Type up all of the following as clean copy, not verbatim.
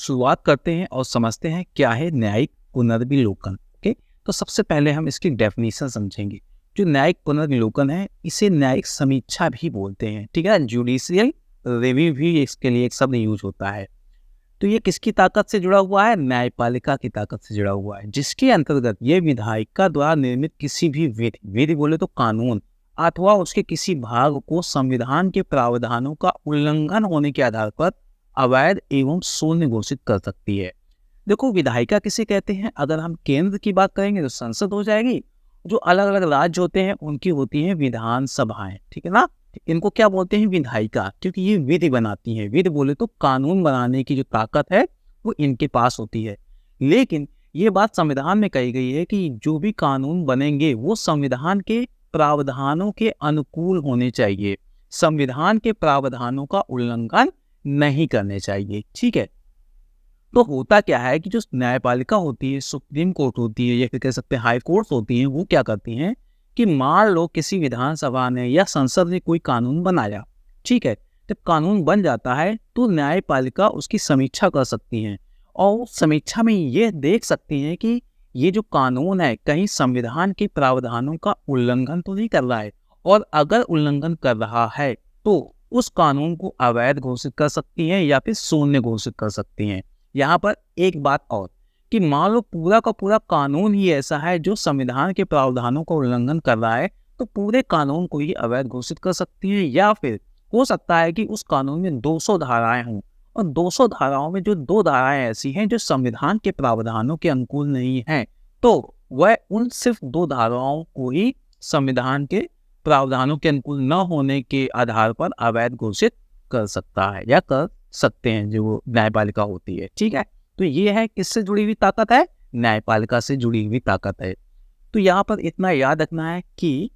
शुरुआत करते हैं और समझते हैं क्या है न्यायिक पुनर्विलोकन। ओके, तो सबसे पहले हम इसकी डेफिनेशन समझेंगे। जो न्यायिक पुनर्विलोकन है इसे न्यायिक समीक्षा भी बोलते हैं, ठीक है। जुडिशियल रिव्यू भी इसके लिए एक शब्द यूज होता है। तो ये किसकी ताकत से जुड़ा हुआ है? न्यायपालिका की ताकत से जुड़ा हुआ है, जिसके अंतर्गत ये विधायिका द्वारा निर्मित किसी भी विधि, विधि बोले तो कानून, अथवा उसके किसी भाग को संविधान के प्रावधानों का उल्लंघन होने के आधार पर अवैध एवं शून्य घोषित कर सकती है। देखो, विधायिका किसे कहते हैं? अगर हम केंद्र की बात करेंगे तो संसद हो जाएगी। जो अलग अलग राज्य होते हैं उनकी होती हैं विधानसभाएं, ठीक है ना। इनको क्या बोलते हैं? विधायिका, क्योंकि ये विधि बनाती हैं। विधि बोले तो कानून बनाने की जो ताकत है वो इनके पास होती है। लेकिन ये बात संविधान में कही गई है कि जो भी कानून बनेंगे वो संविधान के प्रावधानों के अनुकूल होने चाहिए, संविधान के प्रावधानों का उल्लंघन नहीं करने चाहिए, ठीक है। तो होता क्या है कि जो न्यायपालिका होती है, सुप्रीम कोर्ट होती है या फिर कह सकते हैं हाई कोर्ट होती हैं, वो क्या करती हैं कि मान लो किसी विधानसभा ने या संसद ने कोई कानून बनाया, ठीक है। जब कानून बन जाता है तो न्यायपालिका उसकी समीक्षा कर सकती हैं और समीक्षा में ये देख सकती हैं कि ये जो कानून है कहीं संविधान के प्रावधानों का उल्लंघन तो नहीं कर रहा है, और अगर उल्लंघन कर रहा है तो उस कानून को अवैध घोषित कर सकती हैं या फिर शून्य घोषित कर सकती हैं। यहाँ पर एक बात और कि मान लो पूरा का पूरा कानून ही ऐसा है जो संविधान के प्रावधानों का उल्लंघन कर रहा है, तो पूरे कानून को ही अवैध घोषित कर सकती हैं। या फिर हो सकता है कि उस कानून में 200 धाराएं हों और 200 धाराओं में जो 2 धाराएं ऐसी हैं जो संविधान के प्रावधानों के अनुकूल नहीं हैं, तो वह उन सिर्फ 2 धाराओं को ही संविधान के प्रावधानों के अनुकूल न होने के आधार पर अवैध घोषित कर सकता है या कर सकते हैं जो न्यायपालिका होती है, ठीक है। तो ये है किससे जुड़ी हुई ताकत है? न्यायपालिका से जुड़ी हुई ताकत है। तो यहाँ पर इतना याद रखना है कि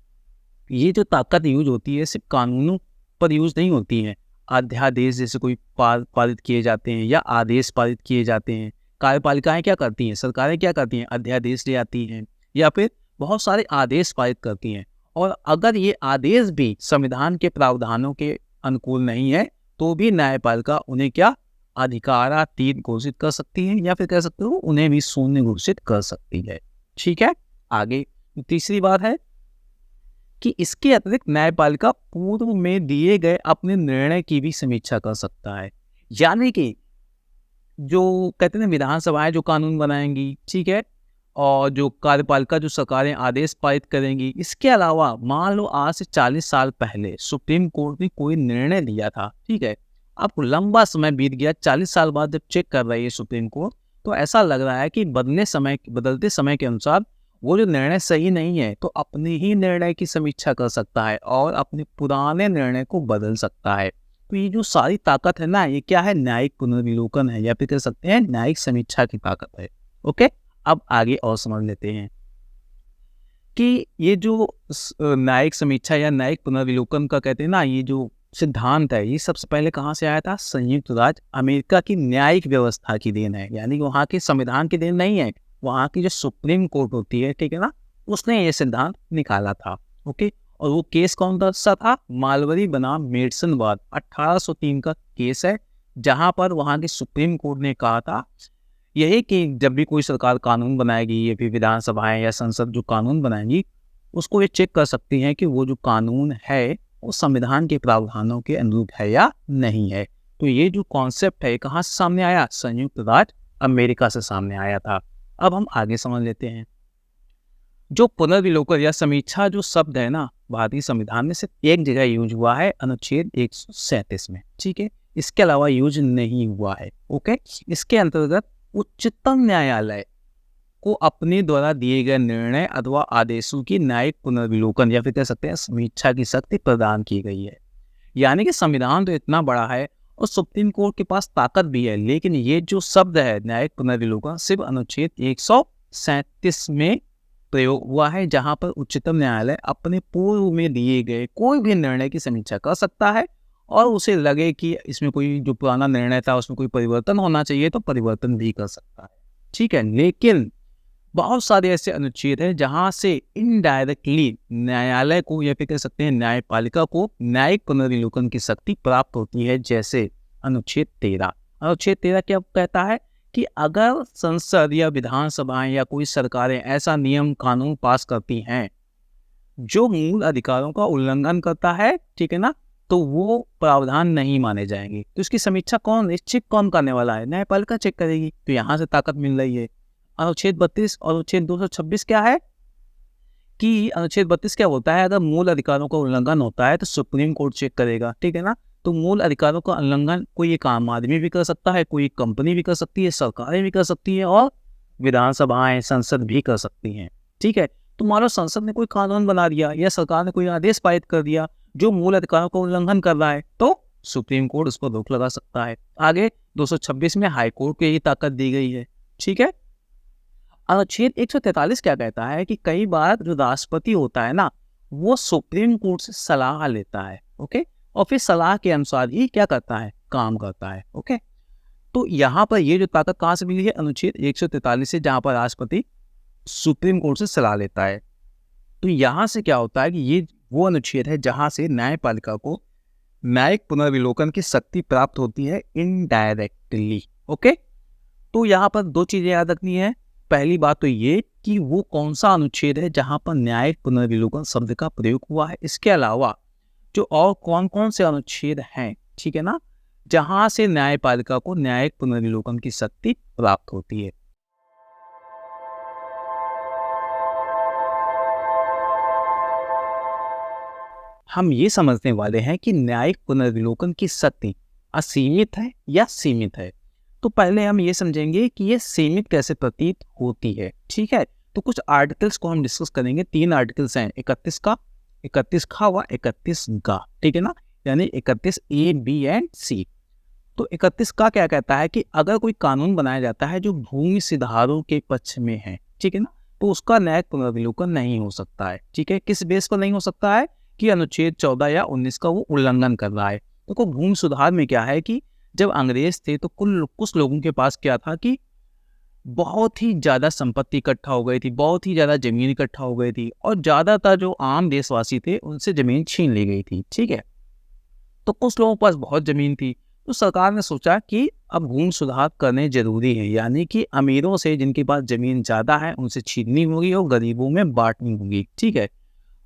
ये जो ताकत यूज होती है सिर्फ कानूनों पर यूज नहीं होती है। अध्यादेश जैसे कोई पारित किए जाते हैं या आदेश पारित किए जाते हैं। कार्यपालिकाएं क्या करती हैं? सरकारें क्या करती हैं? अध्यादेश ले आती हैं या फिर बहुत सारे आदेश पारित करती हैं। और अगर ये आदेश भी संविधान के प्रावधानों के अनुकूल नहीं है तो भी न्यायपालिका उन्हें क्या अधिकारातीत घोषित कर सकती है या फिर कह सकते हो उन्हें भी शून्य घोषित कर सकती है, ठीक है। आगे तीसरी बात है कि इसके अतिरिक्त न्यायपालिका पूर्व में दिए गए अपने निर्णय की भी समीक्षा कर सकता है। यानी कि जो कहते हैं विधानसभाएं जो कानून बनाएंगी, ठीक है, और जो कार्यपालिका जो सरकारें आदेश पारित करेंगी, इसके अलावा मान लो आज से 40 साल पहले सुप्रीम कोर्ट ने कोई निर्णय दिया था, ठीक है। अब लंबा समय बीत गया, 40 साल बाद जब चेक कर रही है सुप्रीम कोर्ट तो ऐसा लग रहा है कि बदलते समय के अनुसार वो जो निर्णय सही नहीं है, तो अपने ही निर्णय की समीक्षा कर सकता है और अपने पुराने निर्णय को बदल सकता है। तो ये जो सारी ताकत है ना, ये क्या है? न्यायिक पुनर्विलोकन है या फिर कह सकते हैं न्यायिक समीक्षा की ताकत है। ओके, अब आगे और समझ लेते हैं कि ये जो न्यायिक समीक्षा या न्यायिक पुनर्विलोकन का कहते हैं ना, ये जो सिद्धांत है ये सबसे पहले कहाँ से आया था? संयुक्त राज्य अमेरिका की न्यायिक व्यवस्था की देन है। यानी कि वहाँ के संविधान की देन नहीं है, वहाँ की जो सुप्रीम कोर्ट होती है, ठीक है ना, उसने ये सिद्धांत निकाला था। ओके, और वो केस कौन सा था? मालवरी बनाम मेडसन वाद 1803 का केस है, जहाँ पर वहाँ की सुप्रीम कोर्ट ने कहा था यही कि जब भी कोई सरकार कानून बनाएगी या फिर विधानसभाएं या संसद जो कानून बनाएंगी, उसको ये चेक कर सकती हैं कि वो जो कानून है वो संविधान के प्रावधानों के अनुरूप है या नहीं है। तो ये जो कॉन्सेप्ट है कहाँ से सामने आया? संयुक्त राज्य अमेरिका से सामने आया था। अब हम आगे समझ लेते हैं। जो पुनर्विलोकन या समीक्षा जो शब्द है ना, भारतीय संविधान में सिर्फ एक जगह यूज हुआ है, अनुच्छेद 137 में, ठीक है। इसके अलावा यूज नहीं हुआ है। ओके, इसके अंतर्गत उच्चतम न्यायालय को अपने द्वारा दिए गए निर्णय अथवा आदेशों की न्यायिक पुनर्विलोकन या फिर कह सकते हैं समीक्षा की शक्ति प्रदान की गई है। यानी कि संविधान तो इतना बड़ा है और सुप्रीम कोर्ट के पास ताकत भी है, लेकिन ये जो शब्द है न्यायिक पुनर्विलोकन सिर्फ अनुच्छेद 137 में प्रयोग हुआ है, जहां पर उच्चतम न्यायालय अपने पूर्व में दिए गए कोई भी निर्णय की समीक्षा कर सकता है और उसे लगे कि इसमें कोई जो पुराना निर्णय था उसमें कोई परिवर्तन होना चाहिए तो परिवर्तन भी कर सकता है, ठीक है। लेकिन बहुत सारे ऐसे अनुच्छेद हैं जहां से इनडायरेक्टली न्यायालय को या फिर कह सकते हैं न्यायपालिका को न्यायिक पुनर्विलोकन की शक्ति प्राप्त होती है, जैसे अनुच्छेद 13। अनुच्छेद 13 क्या कहता है कि अगर संसद या विधानसभाएं या कोई सरकारें ऐसा नियम कानून पास करती हैं जो मूल अधिकारों का उल्लंघन करता है, ठीक है ना, तो वो प्रावधान नहीं माने जाएंगे। तो इसकी समीक्षा कौन चेक कौन करने वाला है? न्यायपालिका चेक करेगी। तो यहाँ से ताकत मिल रही है। अनुच्छेद 32 और अनुच्छेद 226 क्या है कि अनुच्छेद 32 क्या होता है, अगर मूल अधिकारों का उल्लंघन होता है तो सुप्रीम कोर्ट चेक करेगा, ठीक है ना। तो मूल अधिकारों का उल्लंघन कोई एक आम आदमी भी कर सकता है, कोई कंपनी भी कर सकती है, सरकारें भी कर सकती है और विधानसभाएं संसद भी कर सकती हैं, ठीक है। तो मान लो संसद ने कोई कानून बना दिया या सरकार ने कोई आदेश पारित कर दिया जो मूल अधिकारों का उल्लंघन कर रहा है, तो सुप्रीम कोर्ट उस पर रोक लगा सकता है। आगे 226 में हाई कोर्ट को यही ताकत दी गई है, ठीक है। अनुच्छेद 143 क्या कहता है कि कई बार जो राष्ट्रपति होता है ना, वो सुप्रीम कोर्ट से सलाह लेता है, ओके, और फिर सलाह के अनुसार ही क्या करता है, काम करता है, ओके। तो यहाँ पर ये जो ताकत कहाँ से मिली है? अनुच्छेद 143 से, जहाँ पर राष्ट्रपति सुप्रीम कोर्ट से सलाह लेता है। तो यहाँ से क्या होता है कि ये वो अनुच्छेद है जहाँ से न्यायपालिका को न्यायिक पुनर्विलोकन की शक्ति प्राप्त होती है इनडायरेक्टली, ओके। तो यहाँ पर दो चीजें याद रखनी है। पहली बात तो ये कि वो कौन सा अनुच्छेद है जहाँ पर न्यायिक पुनर्विलोकन शब्द का प्रयोग हुआ है। इसके अलावा जो और कौन कौन से अनुच्छेद हैं, ठीक है ना, जहाँ से न्यायपालिका को न्यायिक पुनर्विलोकन की शक्ति प्राप्त होती है। हम ये समझने वाले हैं कि न्यायिक पुनर्विलोकन की शक्ति असीमित है या सीमित है। तो पहले हम ये समझेंगे कि ये सीमित कैसे प्रतीत होती है, ठीक है। तो कुछ आर्टिकल्स को हम डिस्कस करेंगे। 3 आर्टिकल्स हैं, 31 का, 31 खा व 31 गा, ठीक है ना, यानी 31 ए, बी एंड सी। तो 31 का क्या कहता है कि अगर कोई कानून बनाया जाता है जो भूमि सुधारों के पक्ष में है, ठीक है ना, तो उसका न्यायिक पुनर्विलोकन नहीं हो सकता है, ठीक है। किस बेस पर नहीं हो सकता है? कि अनुच्छेद 14 या 19 का वो उल्लंघन कर रहा है। तो भूमि सुधार में क्या है कि जब अंग्रेज थे तो कुछ लोगों के पास क्या था कि बहुत ही ज्यादा संपत्ति इकट्ठा हो गई थी, बहुत ही ज्यादा जमीन इकट्ठा हो गई थी, और ज्यादातर जो आम देशवासी थे उनसे जमीन छीन ली गई थी, ठीक है। तो कुछ लोगों के पास बहुत जमीन थी, तो सरकार ने सोचा कि अब भूमि सुधार करने जरूरी है, यानी कि अमीरों से जिनके पास जमीन ज्यादा है उनसे छीननी होगी और गरीबों में बांटनी होगी, ठीक है।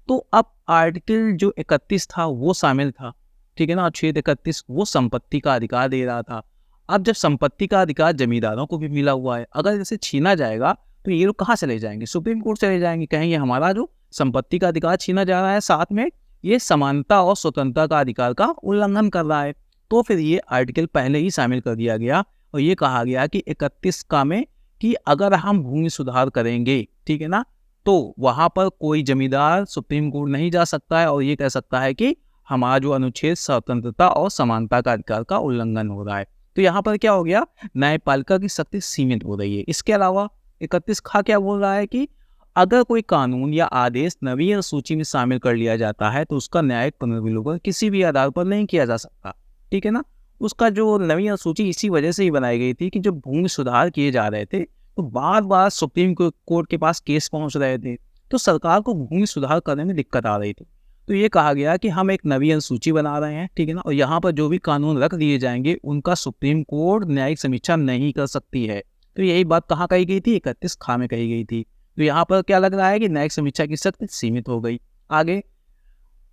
तो अब आर्टिकल जो 31 था वो शामिल था, ठीक है ना। अनुच्छेद 31 वो संपत्ति का अधिकार दे रहा था। अब जब संपत्ति का अधिकार जमींदारों को भी मिला हुआ है, अगर जैसे छीना जाएगा तो ये लोग कहाँ चले जाएंगे? सुप्रीम कोर्ट चले जाएंगे, कहेंगे हमारा जो संपत्ति का अधिकार छीना जा रहा है, साथ में ये समानता और स्वतंत्रता का अधिकार का उल्लंघन कर रहा है। तो फिर ये आर्टिकल पहले ही शामिल कर दिया गया और ये कहा गया कि 31 का में कि अगर हम भूमि सुधार करेंगे, ठीक है ना, तो वहां पर कोई जमींदार सुप्रीम कोर्ट नहीं जा सकता है और ये कह सकता है कि हमारा जो अनुच्छेद स्वतंत्रता और समानता का अधिकार का उल्लंघन हो रहा है। तो यहाँ पर क्या हो गया? न्यायपालिका की शक्ति सीमित हो रही है। इसके अलावा 31 खा क्या बोल रहा है कि अगर कोई कानून या आदेश नवीन सूची में शामिल कर लिया जाता है तो उसका न्यायिक पुनर्विलोकन किसी भी आधार पर नहीं किया जा सकता, ठीक है ना। उसका जो नवीन सूची इसी वजह से ही बनाई गई थी कि जब भूमि सुधार किए जा रहे थे तो बार बार सुप्रीम कोर्ट के पास केस पहुंच रहे थे, तो सरकार को भूमि सुधार करने में दिक्कत आ रही थी। तो ये कहा गया कि हम एक नवीन सूची बना रहे हैं, ठीक है ना, और यहाँ पर जो भी कानून रख दिए जाएंगे उनका सुप्रीम कोर्ट न्यायिक समीक्षा नहीं कर सकती है। तो यही बात कहाँ कही गई थी? 31 खा में कही गई थी। तो यहाँ पर क्या लग रहा है कि न्यायिक समीक्षा की शक्ति सीमित हो गई। आगे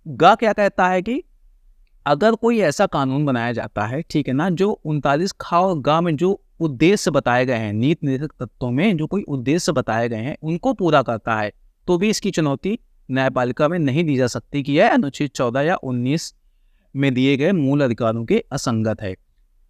गा क्या कहता है कि अगर कोई ऐसा कानून बनाया जाता है, ठीक है ना, जो 39 खा और गा में जो उद्देश्य बताए गए हैं, नीति निर्देशक तत्वों में जो कोई उद्देश्य बताए गए हैं उनको पूरा करता है, तो भी इसकी चुनौती न्यायपालिका में नहीं दी जा सकती कि यह अनुच्छेद 14 या 19 में दिए गए मूल अधिकारों के असंगत है।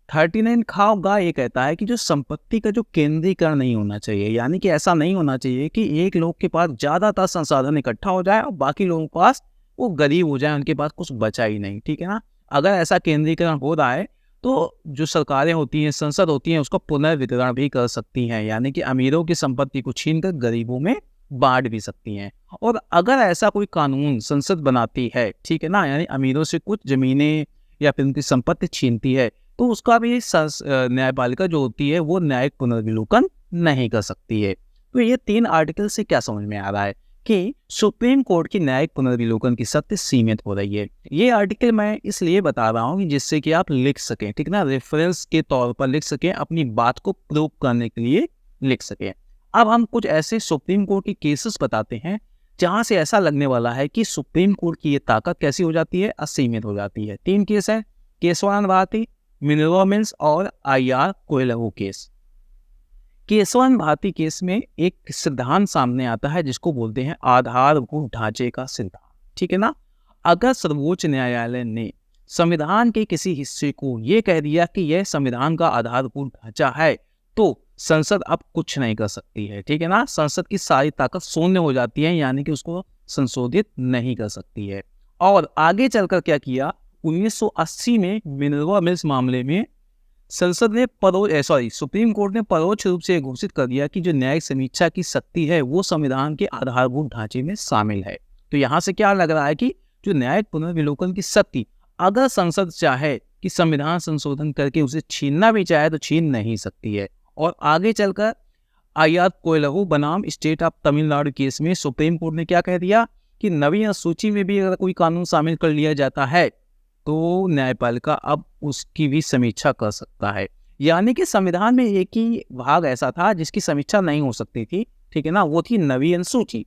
39 खा और गा ये कहता है कि जो संपत्ति का जो केंद्रीकरण नहीं होना चाहिए, यानी कि ऐसा नहीं होना चाहिए कि एक लोग के पास ज्यादातर संसाधन इकट्ठा हो जाए और बाकी लोगों के पास वो गरीब हो जाए, उनके पास कुछ बचा ही नहीं, ठीक है ना। अगर ऐसा केंद्रीकरण हो रहा है तो जो सरकारें होती हैं, संसद होती हैं, उसका पुनर्वितरण भी कर सकती हैं, यानी कि अमीरों की संपत्ति को छीनकर गरीबों में बांट भी सकती हैं। और अगर ऐसा कोई कानून संसद बनाती है, ठीक है ना, यानी अमीरों से कुछ जमीनें या फिर उनकी संपत्ति छीनती है, तो उसका भी न्यायपालिका जो होती है वो न्यायिक पुनर्विलोकन नहीं कर सकती है। तो ये 3 आर्टिकल से क्या समझ में आ रहा है कि सुप्रीम कोर्ट की न्यायिक पुनर्विलोकन की शक्ति सीमित हो रही है। ये आर्टिकल मैं इसलिए बता रहा हूँ जिससे कि आप लिख सकें, ठीक ना, रेफरेंस के तौर पर लिख सकें, अपनी बात को प्रूव करने के लिए लिख सकें। अब हम कुछ ऐसे सुप्रीम कोर्ट के केसेस बताते हैं जहां से ऐसा लगने वाला है कि सुप्रीम कोर्ट की ये ताकत कैसी हो जाती है, असीमित हो जाती है। 3 केस है, केशवानंद भारती, मिनर्वा मिल्स और IR Coelho case. Kesavananda Bharati case में एक सिद्धांत सामने आता है जिसको बोलते हैं आधारभूत ढांचे का सिद्धांत, ठीक है ना। अगर सर्वोच्च न्यायालय ने संविधान के किसी हिस्से को ये कह दिया कि यह संविधान का आधारभूत ढांचा है, तो संसद अब कुछ नहीं कर सकती है, ठीक है ना। संसद की सारी ताकत शून्य हो जाती है, यानी कि उसको संशोधित नहीं कर सकती है। और आगे चलकर क्या किया, 1980 में मिनर्वा मिल्स मामले में संसद ने सुप्रीम कोर्ट ने परोक्ष रूप से घोषित कर दिया कि जो न्यायिक समीक्षा की शक्ति है वो संविधान के आधारभूत ढांचे में शामिल है। तो यहाँ से क्या लग रहा है कि जो न्यायिक पुनर्विलोकन की शक्ति, अगर संसद चाहे कि संविधान संशोधन करके उसे छीनना भी चाहे तो छीन नहीं सकती है। और आगे चलकर IR कोयलहू बनाम स्टेट ऑफ तमिलनाडु केस में सुप्रीम कोर्ट ने क्या कह दिया कि नवीन सूची में भी अगर कोई कानून शामिल कर लिया जाता है तो न्यायपालिका अब उसकी भी समीक्षा कर सकता है। यानी कि संविधान में एक ही भाग ऐसा था जिसकी समीक्षा नहीं हो सकती थी, ठीक है ना, वो थी नवीन सूची,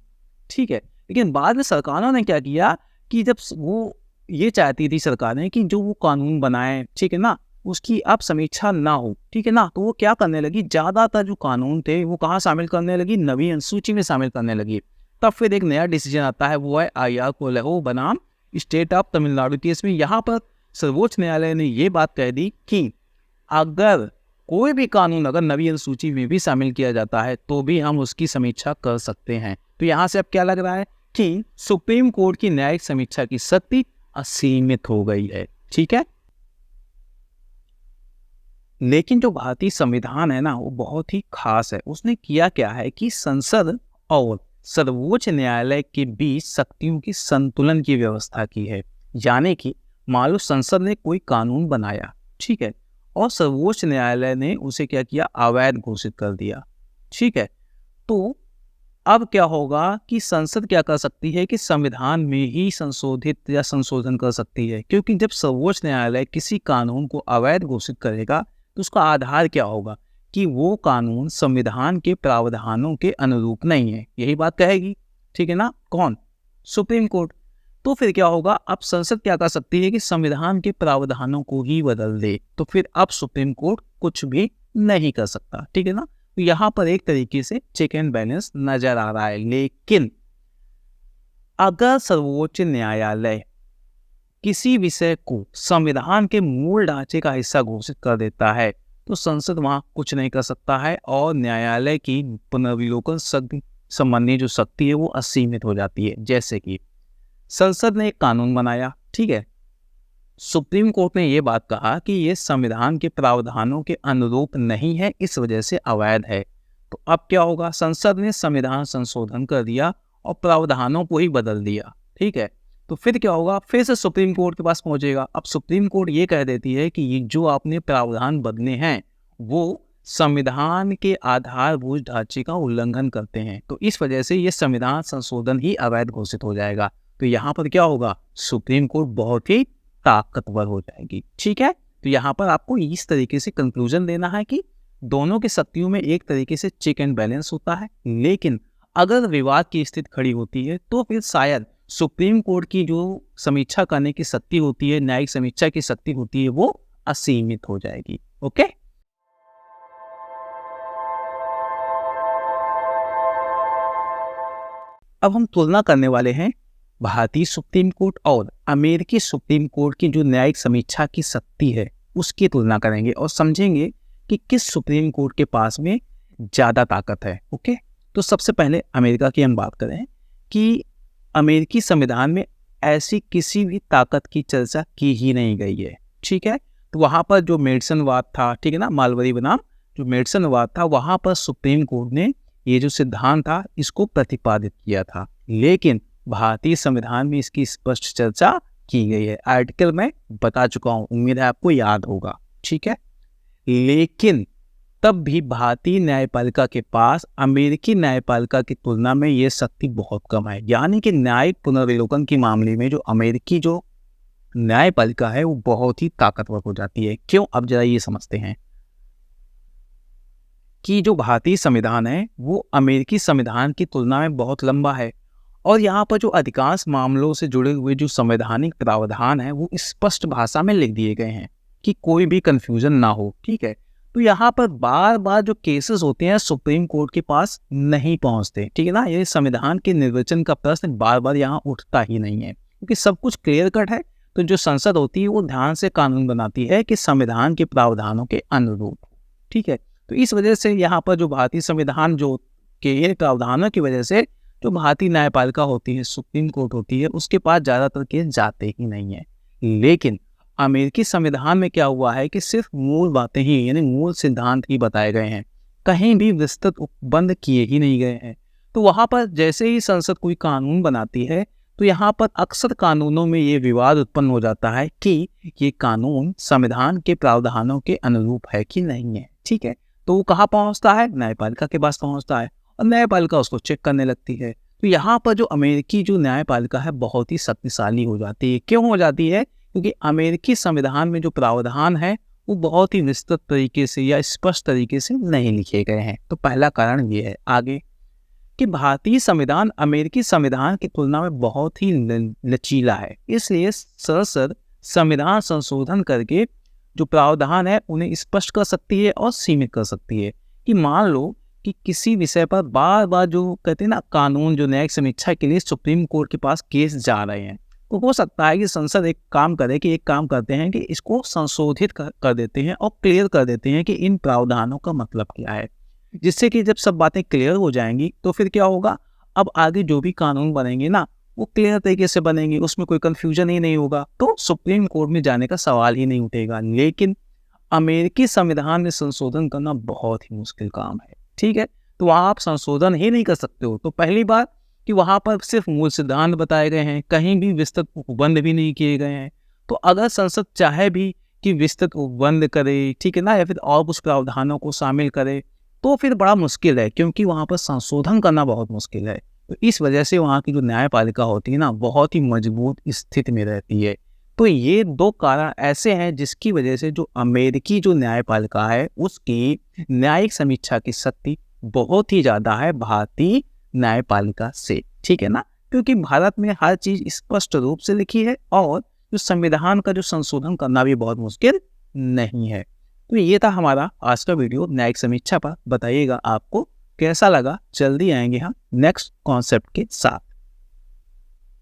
ठीक है। लेकिन बाद में सरकारों ने क्या किया कि जब वो ये चाहती थी सरकारें कि जो वो कानून बनाए, ठीक है ना, उसकी अब समीक्षा ना हो, ठीक है ना, तो वो क्या करने लगी, ज्यादातर जो कानून थे वो कहाँ शामिल करने लगी, नवीन सूची में शामिल करने लगी। तब फिर एक नया डिसीजन आता है, वो है IR कोयलहू बनाम स्टेट ऑफ तमिलनाडु केस में। यहाँ पर सर्वोच्च न्यायालय ने ये बात कह दी कि अगर कोई भी कानून अगर नवीन सूची में भी शामिल किया जाता है तो भी हम उसकी समीक्षा कर सकते हैं। तो यहाँ से अब क्या लग रहा है कि सुप्रीम कोर्ट की न्यायिक समीक्षा की शक्ति असीमित हो गई है, ठीक है। लेकिन जो भारतीय संविधान है ना, वो बहुत ही खास है। उसने किया क्या है कि संसद और सर्वोच्च न्यायालय के बीच शक्तियों की संतुलन की व्यवस्था की है। यानी कि मान लो संसद ने कोई कानून बनाया, ठीक है, और सर्वोच्च न्यायालय ने उसे क्या किया, अवैध घोषित कर दिया, ठीक है। तो अब क्या होगा कि संसद क्या कर सकती है कि संविधान में ही संशोधित या संशोधन कर सकती है, क्योंकि जब सर्वोच्च न्यायालय किसी कानून को अवैध घोषित करेगा तो उसका आधार क्या होगा कि वो कानून संविधान के प्रावधानों के अनुरूप नहीं है, यही बात कहेगी, ठीक है ना। कौन, सुप्रीम कोर्ट। तो फिर क्या होगा, अब संसद क्या कर सकती है कि संविधान के प्रावधानों को ही बदल दे, तो फिर अब सुप्रीम कोर्ट कुछ भी नहीं कर सकता, ठीक है ना। तो यहाँ पर एक तरीके से चेक एंड बैलेंस नजर आ रहा है। लेकिन अगर सर्वोच्च न्यायालय किसी विषय को संविधान के मूल ढांचे का हिस्सा घोषित कर देता है तो संसद वहां कुछ नहीं कर सकता है और न्यायालय की पुनर्विलोकन संबंधी जो शक्ति है वो असीमित हो जाती है। जैसे कि संसद ने एक कानून बनाया, ठीक है, सुप्रीम कोर्ट ने ये बात कहा कि ये संविधान के प्रावधानों के अनुरूप नहीं है, इस वजह से अवैध है। तो अब क्या होगा, संसद ने संविधान संशोधन कर दिया और प्रावधानों को ही बदल दिया, ठीक है। तो फिर क्या होगा, फिर से सुप्रीम कोर्ट के पास पहुंचेगा। अब सुप्रीम कोर्ट ये कह देती है कि ये जो आपने प्रावधान बदले हैं वो संविधान के आधारभूत ढांचे का उल्लंघन करते हैं, तो इस वजह से ये संविधान संशोधन ही अवैध घोषित हो जाएगा। तो यहाँ पर क्या होगा, सुप्रीम कोर्ट बहुत ही ताकतवर हो जाएगी, ठीक है। तो यहाँ पर आपको इस तरीके से कंक्लूजन देना है कि दोनों की शक्तियों में एक तरीके से चेक एंड बैलेंस होता है, लेकिन अगर विवाद की स्थिति खड़ी होती है तो फिर शायद सुप्रीम कोर्ट की जो समीक्षा करने की शक्ति होती है, न्यायिक समीक्षा की शक्ति होती है, वो असीमित हो जाएगी। ओके, अब हम तुलना करने वाले हैं भारतीय सुप्रीम कोर्ट और अमेरिकी सुप्रीम कोर्ट की जो न्यायिक समीक्षा की शक्ति है उसकी तुलना करेंगे और समझेंगे कि किस सुप्रीम कोर्ट के पास में ज़्यादा ताकत है। ओके, तो सबसे पहले अमेरिका की हम बात करें कि अमेरिकी संविधान में ऐसी किसी भी ताकत की चर्चा की ही नहीं गई है, ठीक है। तो वहाँ पर जो मेडिसन वाद था, ठीक है ना, मालवरी बनाम जो मेडिसन वाद था, वहाँ पर सुप्रीम कोर्ट ने ये जो सिद्धांत था इसको प्रतिपादित किया था, लेकिन भारतीय संविधान में इसकी स्पष्ट चर्चा की गई है। आर्टिकल में बता चुका हूँ, उम्मीद है आपको याद होगा, ठीक है। लेकिन तब भी भारतीय न्यायपालिका के पास अमेरिकी न्यायपालिका की तुलना में ये शक्ति बहुत कम है। यानी कि न्यायिक पुनर्विलोकन के मामले में जो अमेरिकी जो न्यायपालिका है वो बहुत ही ताकतवर हो जाती है। क्यों? अब जरा ये समझते हैं कि जो भारतीय संविधान है वो अमेरिकी संविधान की तुलना में बहुत लंबा है और यहाँ पर जो अधिकांश मामलों से जुड़े हुए जो संवैधानिक प्रावधान है वो स्पष्ट भाषा में लिख दिए गए हैं कि कोई भी कंफ्यूजन ना हो। ठीक है, तो यहाँ पर बार बार जो केसेस होते हैं सुप्रीम कोर्ट के पास नहीं पहुँचते। ठीक है ना, ये संविधान के निर्वचन का प्रश्न बार बार यहाँ उठता ही नहीं है क्योंकि सब कुछ क्लियर कट है। तो जो संसद होती है वो ध्यान से कानून बनाती है कि संविधान के प्रावधानों के अनुरूप। ठीक है, तो इस वजह से यहाँ पर जो भारतीय संविधान जो के प्रावधानों की वजह से जो भारतीय न्यायपालिका होती है, सुप्रीम कोर्ट होती है, उसके पास ज़्यादातर केस जाते ही नहीं है। लेकिन अमेरिकी संविधान में क्या हुआ है कि सिर्फ मूल बातें ही यानी मूल सिद्धांत ही बताए गए हैं, कहीं भी विस्तृत उपबंध किए ही नहीं गए हैं। तो वहाँ पर जैसे ही संसद कोई कानून बनाती है तो यहाँ पर अक्सर कानूनों में ये विवाद उत्पन्न हो जाता है कि ये कानून संविधान के प्रावधानों के अनुरूप है कि नहीं है। ठीक है, तो वो कहाँ पहुँचता है? न्यायपालिका के पास पहुँचता है और न्यायपालिका उसको चेक करने लगती है। तो यहाँ पर जो अमेरिकी जो न्यायपालिका है बहुत ही शक्तिशाली हो जाती है। क्यों हो जाती है? क्योंकि अमेरिकी संविधान में जो प्रावधान है वो बहुत ही विस्तृत तरीके से या स्पष्ट तरीके से नहीं लिखे गए हैं। तो पहला कारण ये है। आगे कि भारतीय संविधान अमेरिकी संविधान की तुलना में बहुत ही लचीला है, इसलिए संसद संविधान संशोधन करके जो प्रावधान है उन्हें स्पष्ट कर सकती है और सीमित कर सकती है। कि मान लो कि किसी विषय पर बार बार जो कहते हैं ना कानून जो न्यायिक समीक्षा के लिए सुप्रीम कोर्ट के पास केस जा रहे हैं, तो हो सकता है कि संसद एक काम करते हैं कि इसको संशोधित कर देते हैं और क्लियर कर देते हैं कि इन प्रावधानों का मतलब क्या है, जिससे कि जब सब बातें क्लियर हो जाएंगी तो फिर क्या होगा, अब आगे जो भी कानून बनेंगे ना वो क्लियर तरीके से बनेंगे, उसमें कोई कंफ्यूजन ही नहीं होगा, तो सुप्रीम कोर्ट में जाने का सवाल ही नहीं उठेगा। लेकिन अमेरिकी संविधान में संशोधन करना बहुत ही मुश्किल काम है। ठीक है, तो वहाँ आप संशोधन ही नहीं कर सकते हो। तो पहली बात कि वहाँ पर सिर्फ मूल सिद्धांत बताए गए हैं, कहीं भी विस्तृत उपबंध भी नहीं किए गए हैं। तो अगर संसद चाहे भी कि विस्तृत उपबंध करे, ठीक है ना, या फिर और कुछ प्रावधानों को शामिल करे तो फिर बड़ा मुश्किल है, क्योंकि वहाँ पर संशोधन करना बहुत मुश्किल है। तो इस वजह से वहाँ की जो न्यायपालिका होती है ना बहुत ही मजबूत स्थिति में रहती है। तो ये दो कारण ऐसे हैं जिसकी वजह से जो अमेरिकी जो न्यायपालिका है उसकी न्यायिक समीक्षा की शक्ति बहुत ही ज़्यादा है भारतीय न्यायपालिका से। ठीक है ना, क्योंकि भारत में हर चीज़ स्पष्ट रूप से लिखी है और जो संविधान का जो संशोधन करना भी बहुत मुश्किल नहीं है। तो ये था हमारा आज का वीडियो न्यायिक समीक्षा पर। बताइएगा आपको कैसा लगा। जल्दी आएंगे हम नेक्स्ट कॉन्सेप्ट के साथ।